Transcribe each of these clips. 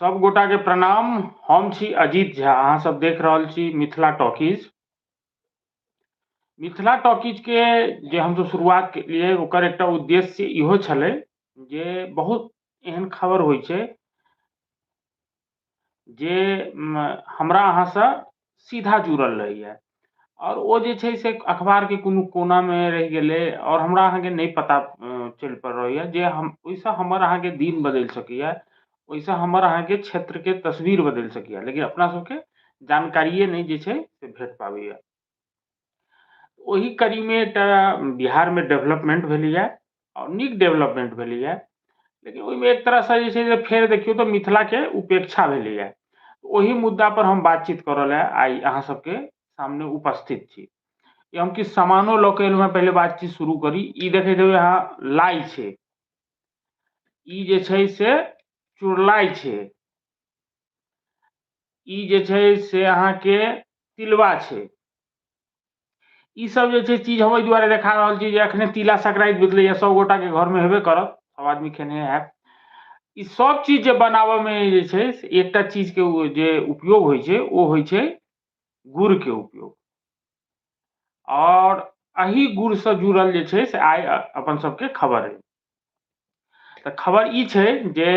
सब गोटा के प्रणाम। हम छी अजीत झा, अहाँ सब देख रहल छी मिथिला टॉकीज। मिथिला टॉकीज के जे हम सब शुरुआत केलिए ओकर एकटा उद्देश्य इहो छलै जे बहुत एहन खबर होइ छै जे हमरा अहाँ से सीधा जुड़ल रहैया और ओ जे छै से अखबार के कोनो कोना में रह गेलै और हमरा अहाँ के नहीं पता चल पड़ रहैया जे हम ओइसे हमर अहाँ के दिन बदल सकैया, ओइसे हमर अहाँ के क्षेत्र के तस्वीर बदल सकैया, लेकिन अपना सबके जानकारिये नहीं जे छै से भेट पाबैया। ओही कड़ी में एकटा बिहार में डेवलपमेंट भेलैया और नीक डेवलपमेंट भेलैया, लेकिन ओहिमे एक तरह से जे छै से फेर देखियौ तो मिथिला के उपेक्षा भेलैया। ओही मुद्दा पर हम बातचीत करऽ लए आइ अहाँ सबके सामने उपस्थित छी। कि हम किछु सामानो लऽ के एलहुँ हैं, पहिले बातचीत शुरू करी। ई देखैत हेबै अहाँ लाइ छै, ई जे छै से चुरलाइ छै, ई जे छै से अहाँ के तिलवा छै। ई सब जे छै चीज हम एहि दुआरे देखा रहल छी जे अखने तिला संक्रांति बीतलैया, सब गोटा के घर में हेबे करत, सब आदमी खेने हैब। ई सब चीज जे बनाबऽ में जे छै से एकटा चीज के जे उपयोग होइ छै ओ होइ छै गुड़ के उपयोग। और एही गुड़ से जुड़ल जे छै से आइ अपन सबके खबर अइ। तऽ खबर ई छै जे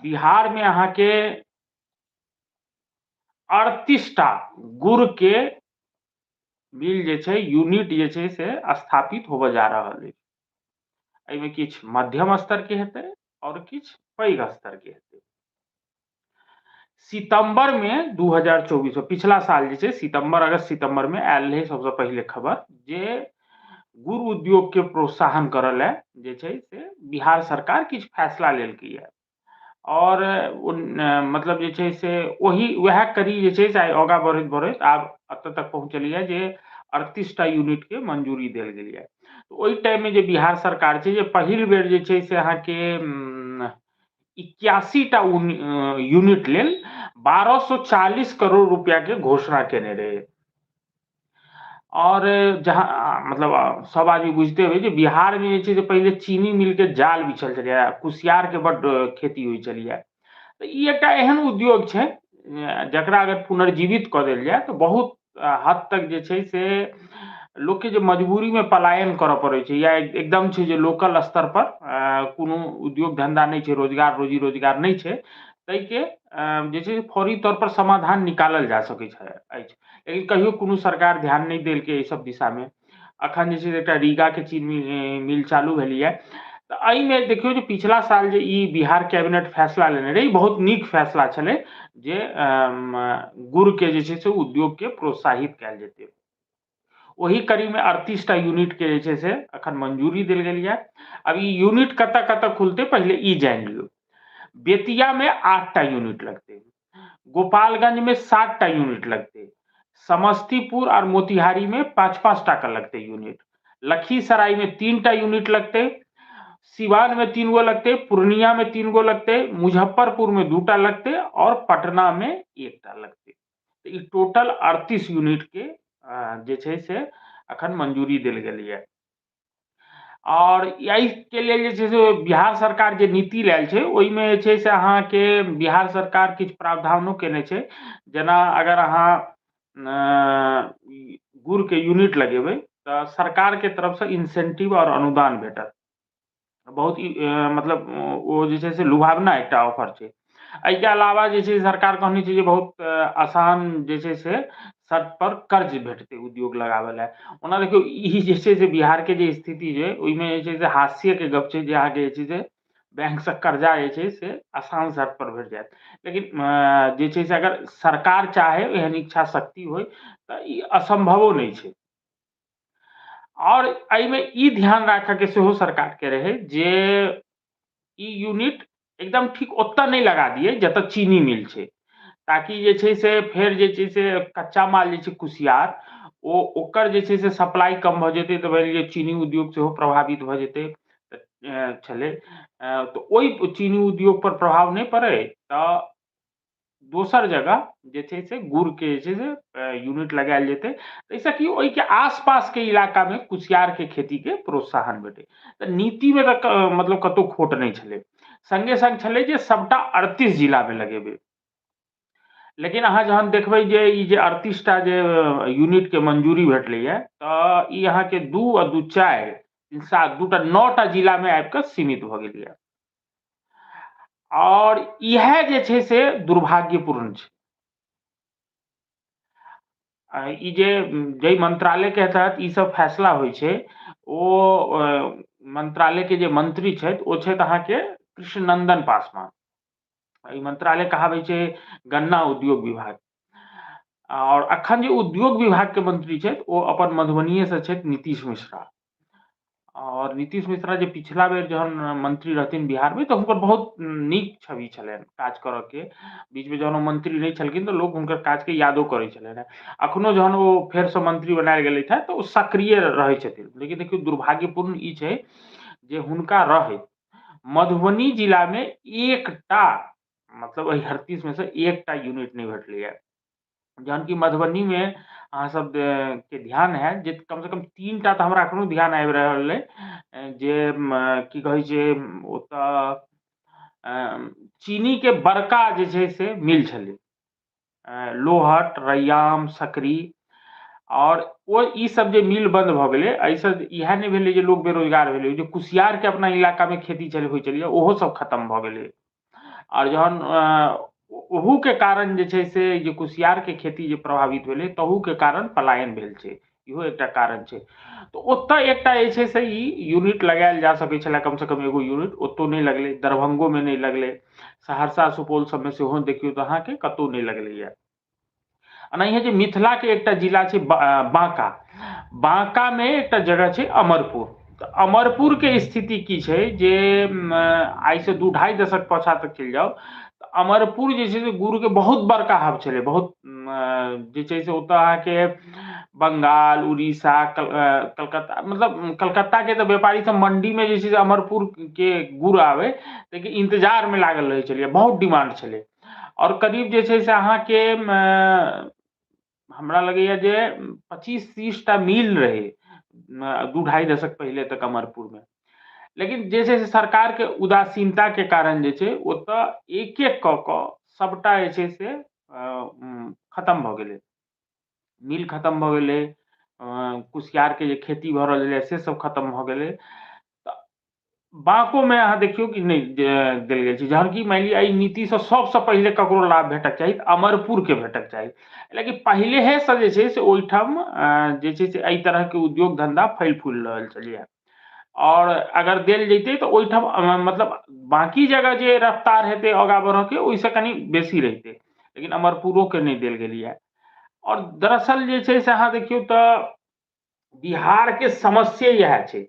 बिहार में अहाँ के 38 टा गुड़ के मिल जे छै, यूनिट जे छै से स्थापित होबऽ जा रहल अइ। एहिमे किछु मध्यम स्तर के हेतै और किछु पैघ स्तर के हेतै। सितंबर में 2024 में, पिछला साल जे छै सितंबर अगस्त सितंबर में आयल रहे सबसे पहले खबर जे गुड़ उद्योग के प्रोत्साहन करऽ लए जे छै से बिहार सरकार किछु फैसला लेलकैया। और मतलब जे छै से ओही वएह कड़ी जे छै से आइ आगाँ बढ़ैत बढ़ैत आब एतऽ तक पहुँचलियै जे 38 टा यूनिट के मंजूरी देल गेल है। ओहि टाइम में जे बिहार सरकार छै जे पहिल बेर जे छै से अहाँ के 81 टा यूनिट लेल 1240 करोड़ रुपया के घोषणा केने रहे। और जहाँ मतलब सब आदमी बुझते हुए जे बिहार में जे छै से पहले चीनी मिल के जाल बिछल छलैया, कुसियार के बड्ड खेती होइ छलैया। तऽ ई एकटा एहन उद्योग छै जकरा अगर पुनर्जीवित कऽ देल जाय तऽ बहुत हद तक जे छै से लोक के जे मजबूरी में पलायन करऽ पड़ै छै या एकदम छै जे लोकल स्तर पर कोनो उद्योग धंधा नहीं छै, रोजगार रोजी रोजगार नहीं छै, तै के जे छै फौरी तौर पर समाधान निकालल जा सकै अछि। लेकिन कहियो कोनो सरकार ध्यान नहीं देलकै एहि सब दिशा में। अखन जे छै से एकटा रीगा के चीनी मिल चालू भेलैया। तऽ एहिमे देखियौ जे पिछला साल जे ई बिहार कैबिनेट फैसला लेने रहे, ई बहुत नीक फैसला छलै जे गुड़ के जे छै से उद्योग के प्रोत्साहित कयल जेतै। ओही कड़ी में 38 टा यूनिट के जे छै से अखन मंजूरी देल गेल ये। अब ई यूनिट कतऽ कतऽ खुलतै पहले ई जानि लियौ। बेतिया में 8 टा यूनिट लगतै, गोपालगंज में 7 टा यूनिट लगतै, समस्तीपुर और मोतिहारी में 5-5 टा का लगतै यूनिट, लखीसराय में 3 टा यूनिट लगतै, सिवान में 3 गो लगतै, पूर्णिया में 3 गो लगतै, मुजफ्फरपुर में 2 टा लगतै और पटना में 1 टा लगतै। ई टोटल 38 यूनिट के जे छै से अखन मंजूरी देल गेल ये। और एहि के लेल जे छै से बिहार सरकार जे नीति लायल छै ओहिमे जे छै से अहाँ के बिहार सरकार किछु प्रावधानो केने छै। जेना अगर अहाँ गुड़ के यूनिट लगेबै तऽ सरकार के तरफ से इंसेंटिव और अनुदान भेटत। बहुत मतलब ओ जे छै से लुभावना एकटा ऑफर छै। एहिके अलावा जे छै सरकार कहने छै जे बहुत आसान जे छै से शर्त पर कर्ज भेटतै उद्योग लगाबे ला। ओना देखियौ ई जे छै से बिहार के जे स्थिति छै ओहिमे जे छै से हास्य के गप छै जे अहाँ के जे छै से बैंक से कर्जा जे छै से आसान शर्त पर भेट जायत। लेकिन जे छै से अगर सरकार चाहे एहन इच्छा शक्ति होय तऽ ई असंभवो नहीं छै। और एहिमे ई ध्यान राखऽ के सेहो सरकार के रहै जे ई यूनिट एकदम ठीक ओतऽ नहीं लगा दियै जतऽ चीनी मिल छै, ताकि जे छै से फेर जे छै से कच्चा माल जे छै कुसियार ओकर जे छै से सप्लाई कम भऽ जेतै तऽ मानि लिअ चीनी उद्योग सेहो प्रभावित भऽ जेतै छलै। तऽ ओहि चीनी उद्योग पर प्रभाव नहीं पड़ै तऽ दोसर जगह जे छै से गुड़ के जे छै से यूनिट लगायल जेतै। एहिसँ कि ओहि के आसपास के इलाका में कुसियार के खेती के प्रोत्साहन भेटै। तऽ नीति में तऽ मतलब कतौ खोट नहीं छलै। संगे संग छलै जे सबटा 38 जिला में लगेबै। लेकिन अहाँ जहन देखबै जे ई जे 38 टा जे यूनिट के मंजूरी भेटलैया तऽ ई अहाँके 2 आ 2 4 3 7 2 टा 9 टा जिला में आबि कऽ सीमित भऽ गेलैया। और इएह जे छै से दुर्भाग्यपूर्ण छै। ई जे जै मंत्रालय के तहत ई सब फैसला होइ छै ओ मंत्रालय के जे मंत्री छथि ओ छथि अहाँके कृष्णनंदन पासवान। ई मंत्रालय कहाबै छै गन्ना उद्योग विभाग। और अखन जे उद्योग विभाग के मंत्री छथि ओ अपन मधुबनीये से छथि नीतीश मिश्रा। और नीतीश मिश्रा जे पिछला बेर जहन मंत्री रहथिन बिहार में तऽ हुनकर बहुत नीक छवि छलनि काज करऽ के। बीच में जहन ओ मंत्री नहि छलखिन तऽ लोक हुनकर काज के यादो करै छलनि हेँ। अखनो जहन ओ फेर सँ मंत्री बनायल गेलथि हेँ तऽ ओ सक्रिय रहै छथिन। लेकिन देखियौ दुर्भाग्यपूर्ण ई छै जे हुनका रहैत मधुबनी जिला में एकटा मतलब एहि 38 में से एकटा यूनिट नहि भेटलैया। जहन कि मधुबनी में अहाँ सब के ध्यान हैत जे कम से कम 3 टा तऽ हमरा एखनो ध्यान आबि रहल अइ जे की कहै छै ओतऽ चीनी के बड़का जे छै से मिल छलै। लोहट, रैयाम, सकरी और ओ ई सब जे मिल बंद भऽ गेलै एहिसँ इएह नहि भेलै जे लोक बेरोजगार भेलै, जे कुसियार के अपना इलाका में खेती होइ छलैया ओहो सब खत्म भऽ गेलै। और जहन ओहू के कारण जे छै से जे कुसियार के खेती जे प्रभावित भेलै तहू के कारण पलायन भेल छै। इहो एकटा कारण छै। तऽ ओतऽ एकटा जे छै से ई यूनिट लगायल जा सकै छलै, कम से कम एगो यूनिट ओतौ नहि लगलै, दरभंगो में नहि लगलै, सहरसा सुपौल सब में सेहो देखियौ तऽ अहाँके कतौ नहि लगलैया। एनाहिये जे मिथिला के एकटा जिला छै बांका। बांका में एकटा जगह छै अमरपुर। तऽ अमरपुर के स्थिति की छै जे आइ से 2-2.5 दशक पाछा तक चलि जाउ तऽ अमरपुर जे छै से गुड़ के बहुत बड़का हब छलै। बहुत जे छै से ओतऽ अहाँके बंगाल, उड़ीसा, कलकत्ता मतलब कलकत्ता के तऽ व्यापारी सब मंडी में जे छै से अमरपुर के गुड़ आबै ताहिके इंतजार में लागल रहै छलै, बहुत डिमांड छलै। और करीब जे छै से अहाँके हमरा लगैया जे 25-30 टा मिल रहे 2-2.5 दशक पहले तक अमरपुर में। लेकिन जे छै से सरकार के उदासीनता के कारण जे छै ओतऽ एक एक कऽ कऽ सबटा जे छै से खत्म भऽ गेलै। मिल खत्म भऽ गेलै, कुसियार के जे खेती भऽ रहल छलै से सब खत्म भऽ गेलै। तऽ बाँको में अहाँ देखियौ कि नहि देल गेल छै। जहन कि मानि लिअ एहि नीति सँ सबसँ पहिले ककरो लाभ भेटक चाही तऽ अमरपुर के भेटक चाही। लेकिन पहिलेहे सँ जे छै से ओहिठाम जे छै से एहि तरह के उद्योग धंधा फैल फूल रहल छलैया। और अगर देल जैतै तऽ ओहिठाम मतलब बाकी जगह जे रफ्तार हेतै आगाँ बढ़ऽ के ओहिसँ कनि बेसी रहितै। लेकिन अमरपुरो के नहि देल गेलैया। और दरअसल जे छै से अहाँ देखियौ तऽ बिहार के समस्या इएह छै।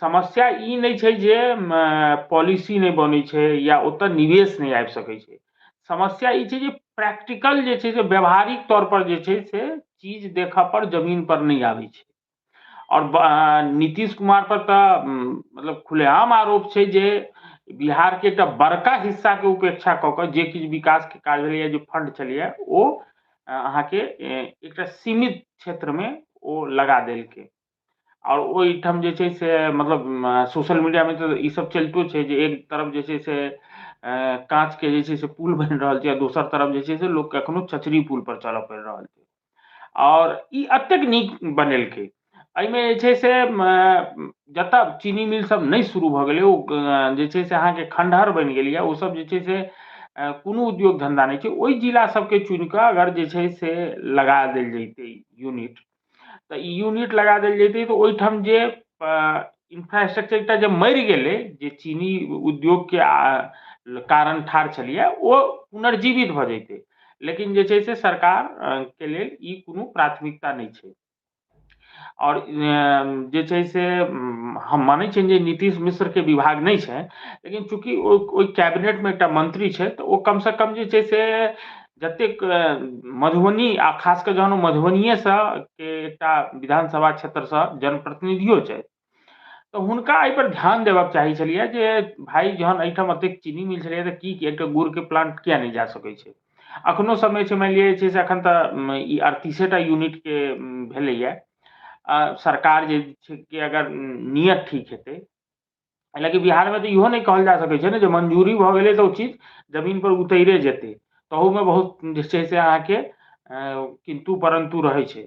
समस्या ई नहि छै जे पॉलिसी नहि बनै छै या ओतऽ निवेश नहि आबि सकै छै। समस्या ई छै जे प्रैक्टिकल जे छै से व्यावहारिक तौर पर जे छै से चीज देखऽ पर जमीन पर नहि आबै छै। और नीतीश कुमार पर तऽ मतलब खुलेआम आरोप छै जे बिहार के एकटा बड़का हिस्सा के उपेक्षा कऽ कऽ जे किछु विकास के काज भेलैया, जे फंड छलैया ओ अहाँके एकटा सीमित क्षेत्र में ओ लगा देलकै। और ओहिठाम जे छै से मतलब सोशल मीडिया में तऽ ई सब चलितो छै जे एक तरफ जे छै से काँच के जे छै से पुल बनि रहल छै आ दोसर तरफ जे छै से लोक के एखनो चचरी पुल पर चलऽ पड़ि रहल छै। और ई एतेक नीक बनेलकै। एहिमे जे छै से जतऽ चीनी मिल सब नहि शुरू भऽ गेलै ओ जे छै से अहाँके खंडहर बनि गेल यऽ, ओ सब जे छै से कोनो उद्योग धंधा नहि छै। ओहि जिला सबके चुनि कऽ अगर जे छै से लगा देल जैतै यूनिट तऽ ई यूनिट लगा देल जैतै तऽ ओहिठाम जे इंफ्रास्ट्रक्चर एकटा जे मरि गेलै, जे चीनी उद्योग के कारण ठाढ़ छलैया ओ पुनर्जीवित भऽ जैतै। लेकिन जे छै से सरकार के लेल ई कोनो प्राथमिकता नहि छै। और जे छै से हम मानै छियनि जे नीतीश मिश्र के विभाग नहि छै, लेकिन चूँकि ओहि कैबिनेट में एकटा मंत्री छै तऽ ओ कम से कम जे छै से जतेक मधुबनी आ खास कऽ जहन मधुबनिये सँ के एकटा विधानसभा क्षेत्र सँ जनप्रतिनिधियो छै तऽ हुनका एहि पर ध्यान देबऽ चाही छलैया जे भाय जहन एहिठाम एतेक चीनी मिल छलैया तऽ की एकटा गुड़ के प्लांट किया नहि जा सकै छै। अखनो समय छै, मानि लिअ जे छै से एखन तऽ ई 38टा यूनिट के भेलैया। सरकार जे छै कि अगर नियत ठीक हेतै हालाँकि बिहार में तो इहो नहीं कहल जा सकै छै ने जे मंजूरी भऽ गेलै तऽ ओ चीज जमीन पर उतैरे जेतै। तहूमे बहुत जे छै से अहाँके किंतु परंतु रहै छै।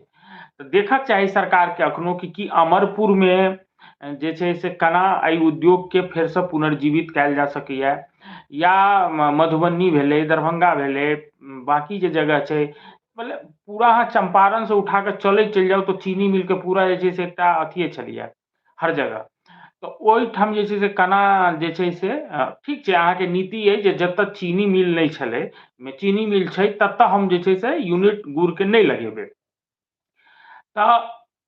तऽ देखक चाही सरकारके एखनो कि अमरपुरमे जे छै से केना एहि उद्योगके फेरसँ पुनर्जीवित कयल जा सकैए, या मधुबनी भेलै, दरभंगा भेलै, बाकी जे जगह छै, मतलब पूरा अहाँ चंपारण से उठा कऽ चलैत चलि जाउ तऽ चीनी मिल के पूरा जे छै से एकटा अथिये छलैए हर जगह। तऽ ओहिठाम जे छै से केना जे छै से ठीक छै, अहाँके नीति अइ जे जतऽ चीनी मिल नहि छलै, चीनी मिल छै ततऽ हम जे छै से यूनिट गुड़के नहि लगेबै। तऽ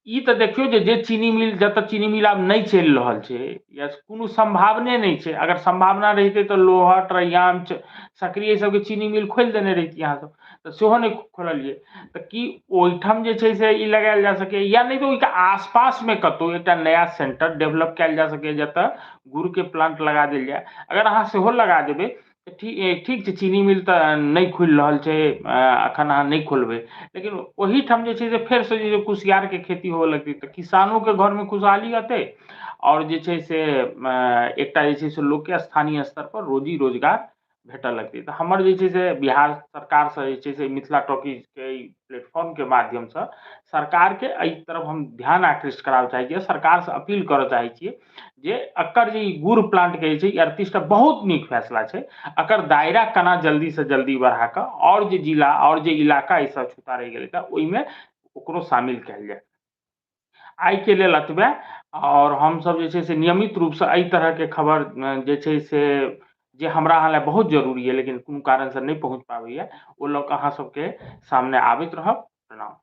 ई तऽ देखियौ जे चीनी मिल जतऽ चीनी मिल आब नहि चलि रहल छै, या कोनो संभावने नहि छै। अगर संभावना रहितै तऽ लोहट, रैयाम, सकरी एहि सबके चीनी मिल खोलि देने रहितियै अहाँ सब, तऽ सेहो नहि खोललियै। तऽ की ओहिठाम जे छै से ई लगायल जा सकैए, या नहि तऽ ओहिके आसपासमे कतहु एकटा नया सेंटर डेवलप कयल जा सकैए जतऽ गुड़के प्लांट लगा देल जाय। अगर अहाँ सेहो लगा देबै तऽ ठीक छै, चीनी मिल तऽ नहि खुलि रहल छै, एखन अहाँ नहि खोलबै, लेकिन ओहीठाम जे छै से फेरसँ जे कुसियारके खेती हुअ लगतै तऽ किसानोके घरमे खुशहाली अयतै, आओर जे छै से एकटा जे छै से लोकके स्थानीय स्तर पर रोजी रोजगार भेटऽ लगतै। तऽ हमर जे छै से बिहार सरकारसँ जे छै से मिथिला टॉकीजके ई प्लेटफॉर्मके माध्यमसँ सरकारके एहि तरफ हम ध्यान आकृष्ट कराबऽ चाहै छियै, सरकारसँ अपील करऽ चाहै छियै जे एकर जे ई गुड़ प्लांटके जे छै ई 38टा बहुत नीक फैसला छै। एकर दायरा केना जल्दी से जल्दी बढ़ा कऽ आओर जे जिला आओर जे इलाका ईसब छूता रहि गेलै तऽ ओहिमे ओकरो शामिल कयल जाय। आइके लेल एतबे। आओर हमसब जे छै से नियमित रूपसँ एहि तरहके खबर जे छै से जे हमरा अहाँ लए बहुत जरूरी यऽ लेकिन कोनो कारणसँ नहि पहुँच पाबैए, ओ लऽ कऽ अहाँ सबके सामने आबैत रहब। प्रणाम।